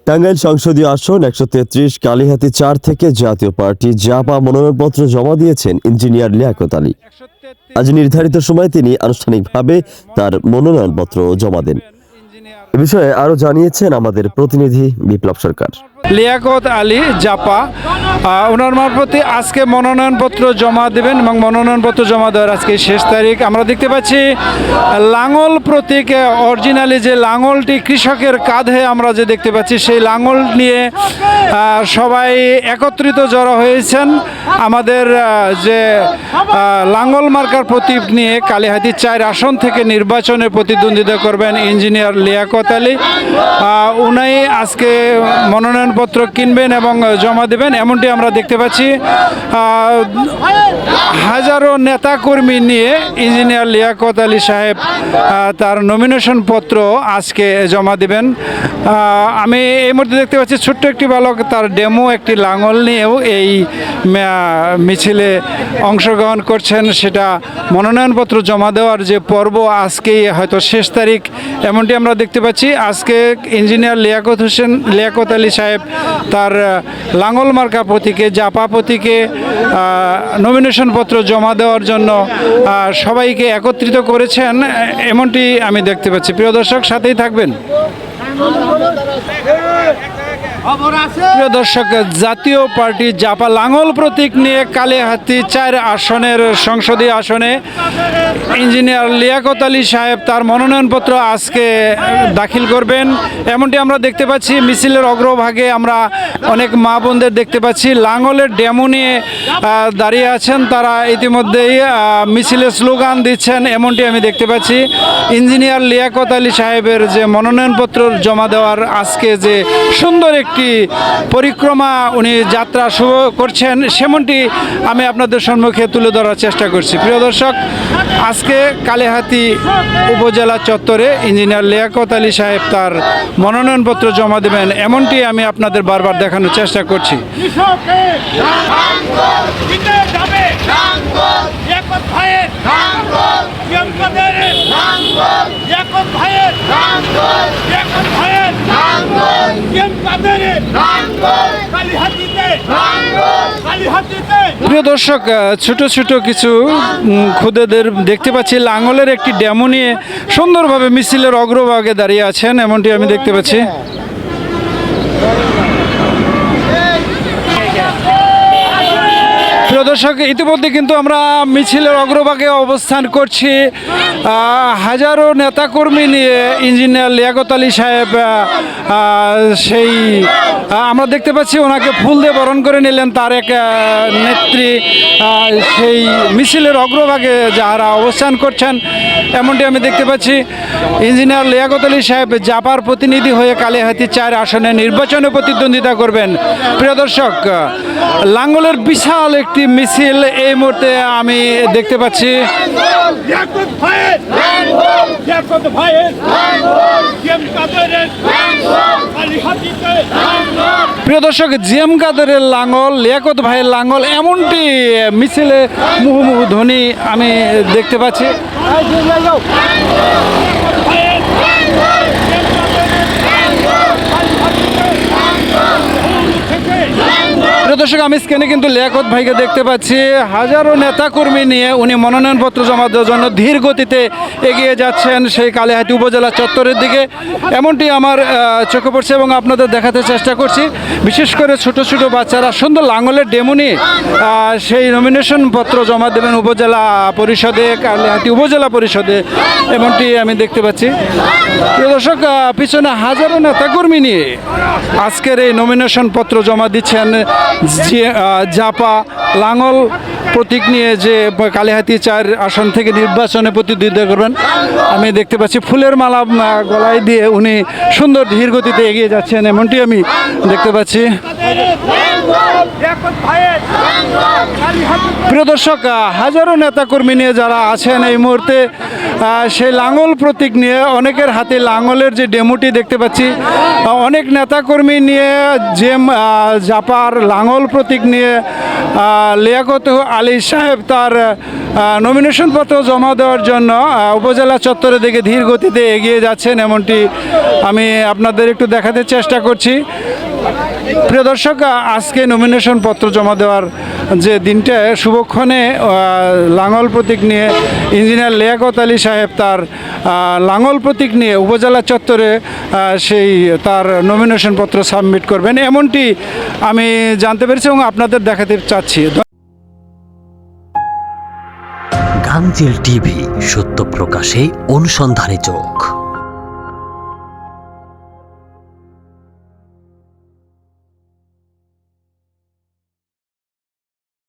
টাঙ্গাইল সংসদীয় আসন 133 কালিহাতী 4 থেকে জাতীয় পার্টি জাপা মনোনয়নপত্র জমা দিয়েছেন ইঞ্জিনিয়ার লিয়াকত আলী। আজ নির্ধারিত সময়ে তিনি আনুষ্ঠানিকভাবে তার মনোনয়নপত্র জমা দেন। এ বিষয়ে আরো জানিয়েছেন আমাদের প্রতিনিধি বিপ্লব সরকার। লিয়াকত আলী জাপা ওনার মারফতে আজকে মনোনয়নপত্র জমা দেবেন এবং মনোনয়নপত্র জমা দেওয়ার আজকে শেষ তারিখ। আমরা দেখতে পাচ্ছি লাঙল প্রতীক, অরিজিনালি যে লাঙলটি কৃষকের কাঁধে আমরা যে দেখতে পাচ্ছি, সেই লাঙল নিয়ে সবাই একত্রিত জড়ো হয়েছেন। আমাদের যে লাঙল মার্কার প্রতীক নিয়ে কালিহাতী 4 আসন থেকে নির্বাচনে প্রতিদ্বন্দ্বিতা করবেন ইঞ্জিনিয়ার লিয়াকত আলী। উনি আজকে মনোনয়নপত্র কিনবেন এবং জমা দেবেন, এমনটি আমরা দেখতে পাচ্ছি। হাজারো নেতাকর্মী নিয়ে ইঞ্জিনিয়ার লিয়াকত আলী সাহেব তার নমিনেশন পত্র আজকে জমা দেবেন। আমি এই মুহূর্তে দেখতে পাচ্ছি ছোট্ট একটি বালক তার ডেমো একটি লাঙল নিয়েও এই মিছিলে অংশগ্রহণ করছেন। সেটা মনোনয়নপত্র জমা দেওয়ার যে পর্ব, আজকেই হয়তো শেষ তারিখ এমনটি আমরা দেখতে পাচ্ছি। আজকে ইঞ্জিনিয়ার লিয়াকত আলী সাহেব তার লাঙল মার্কা প্রতীকে, জাপা প্রতীকে নমিনেশন পত্র জমা দেওয়ার জন্য সবাইকে একত্রিত করেছেন, এমনটি আমি দেখতে পাচ্ছি। প্রিয় দর্শক, সাথেই থাকবেন। প্রিয় দর্শক, জাতীয় পার্টি জাপা লাঙল প্রতীক নিয়ে কালিহাতী 4 আসনের সংসদীয় আসনে ইঞ্জিনিয়ার লিয়াকত আলী সাহেব তার মনোনয়নপত্র আজকে দাখিল করবেন, এমনটি আমরা দেখতে পাচ্ছি। মিছিলের অগ্রভাগে আমরা অনেক মা বোনদের দেখতে পাচ্ছি লাঙলের ডেমো নিয়ে দাঁড়িয়ে আছেন। তারা ইতিমধ্যেই মিছিলে স্লোগান দিচ্ছেন, এমনটি আমি দেখতে পাচ্ছি। ইঞ্জিনিয়ার লিয়াকত আলী সাহেবের যে মনোনয়নপত্র জমা দেওয়ার আজকে যে সুন্দর একটি পরিক্রমা উনি যাত্রা শুরু করছেন, সেমনটি আমি আপনাদের সম্মুখে তুলে ধরার চেষ্টা করছি। প্রিয় দর্শক, আজকে কালিহাতী উপজেলা চত্বরে ইঞ্জিনিয়ার লিয়াকত আলী সাহেব তার মনোনয়নপত্র জমা দেবেন, এমনটি আমি আপনাদের বারবার দেখানোর চেষ্টা করছি। প্রিয় দর্শক, ছোট ছোট কিছু খুদেদের দেখতে পাচ্ছি লাঙলের একটি ডেমো নিয়ে সুন্দরভাবে মিছিলের অগ্রভাগে দাঁড়িয়ে আছেন, এমনটি আমি দেখতে পাচ্ছি। প্রিয় দর্শক, ইতিমধ্যে কিন্তু আমরা মিছিলের অগ্রভাগে অবস্থান করছি। হাজারো নেতাকর্মী নিয়ে ইঞ্জিনিয়ার লিয়াকত আলী সাহেব সেই আমরা দেখতে পাচ্ছি ওনাকে ফুল দিয়ে বরণ করে নিলেন তার এক নেত্রী। সেই মিছিলের অগ্রভাগে যারা অবস্থান করছেন, এমনটি আমি দেখতে পাচ্ছি। ইঞ্জিনিয়ার লিয়াকত আলী সাহেব জাপার প্রতিনিধি হয়ে কালিহাতী 4 আসনে নির্বাচনে প্রতিদ্বন্দ্বিতা করবেন। প্রিয় দর্শক, লাঙ্গলের বিশাল একটি মিছিল এই মুহূর্তে আমি দেখতে পাচ্ছি। প্রিয় দর্শক, জিএম কাদেরের লাঙ্গল, লিয়াকত ভাইয়ের লাঙ্গল, এমনটি মিছিলে মুহুর্মুহু ধ্বনি আমি দেখতে পাচ্ছি। দর্শক, আমি স্ক্রিনে কিন্তু লিয়াকত ভাইকে দেখতে পাচ্ছি। হাজারো নেতাকর্মী নিয়ে উনি মনোনয়নপত্র জমা দেওয়ার জন্য ধীর গতিতে এগিয়ে যাচ্ছেন সেই কালিহাতী উপজেলা চত্বরের দিকে, এমনটি আমার চোখে পড়ছে এবং আপনাদের দেখাতে চেষ্টা করছি। বিশেষ করে ছোট ছোট বাচ্চারা সুন্দর লাঙলের ডেমো নিয়ে সেই নমিনেশন পত্র জমা দেবেন উপজেলা পরিষদে, কালিহাতী উপজেলা পরিষদে, এমনটি আমি দেখতে পাচ্ছি। প্রিয় দর্শক, পিছনে হাজারো নেতাকর্মী নিয়ে আজকের এই নমিনেশন পত্র জমা দিচ্ছেন জাপা লাঙল প্রতীক নিয়ে যে কালিহাতী 4 আসন থেকে নির্বাচনে প্রতিদ্বন্দ্বিতা করবেন। আমি দেখতে পাচ্ছি ফুলের মালা গলায় দিয়ে উনি সুন্দর ধীর গতিতে এগিয়ে যাচ্ছেন, এমনটি আমি দেখতে পাচ্ছি। প্রিয় দর্শক, হাজারো নেতাকর্মী নিয়ে যারা আছেন এই মুহূর্তে সেই লাঙল প্রতীক নিয়ে অনেকের হাতে লাঙলের যে ডেমোটি দেখতে পাচ্ছি, অনেক নেতাকর্মী নিয়ে যে জাপার লাঙল প্রতীক নিয়ে লিয়াকত আলী সাহেব তার নমিনেশন পত্র জমা দেওয়ার জন্য উপজেলা চত্বরের দিকে ধীর গতিতে এগিয়ে যাচ্ছেন, এমনটি আমি আপনাদের একটু দেখাতে চেষ্টা করছি। প্রিয় দর্শক, আজকে নমিনেশন পত্র জমা দেওয়ার যে দিনটা, শুভক্ষণে লাঙল প্রতীক নিয়ে ইঞ্জিনিয়ার লিয়াকত আলী সাহেব তার লাঙল প্রতীক নিয়ে উপজেলা চত্বরে সেই তার নমিনেশন পত্র সাবমিট করবেন, এমনটি আমি জানতে পেরেছি এবং আপনাদের দেখাতে চাচ্ছি। গাংচিল টিভি, সত্য প্রকাশে অনুসন্ধানী চোখ।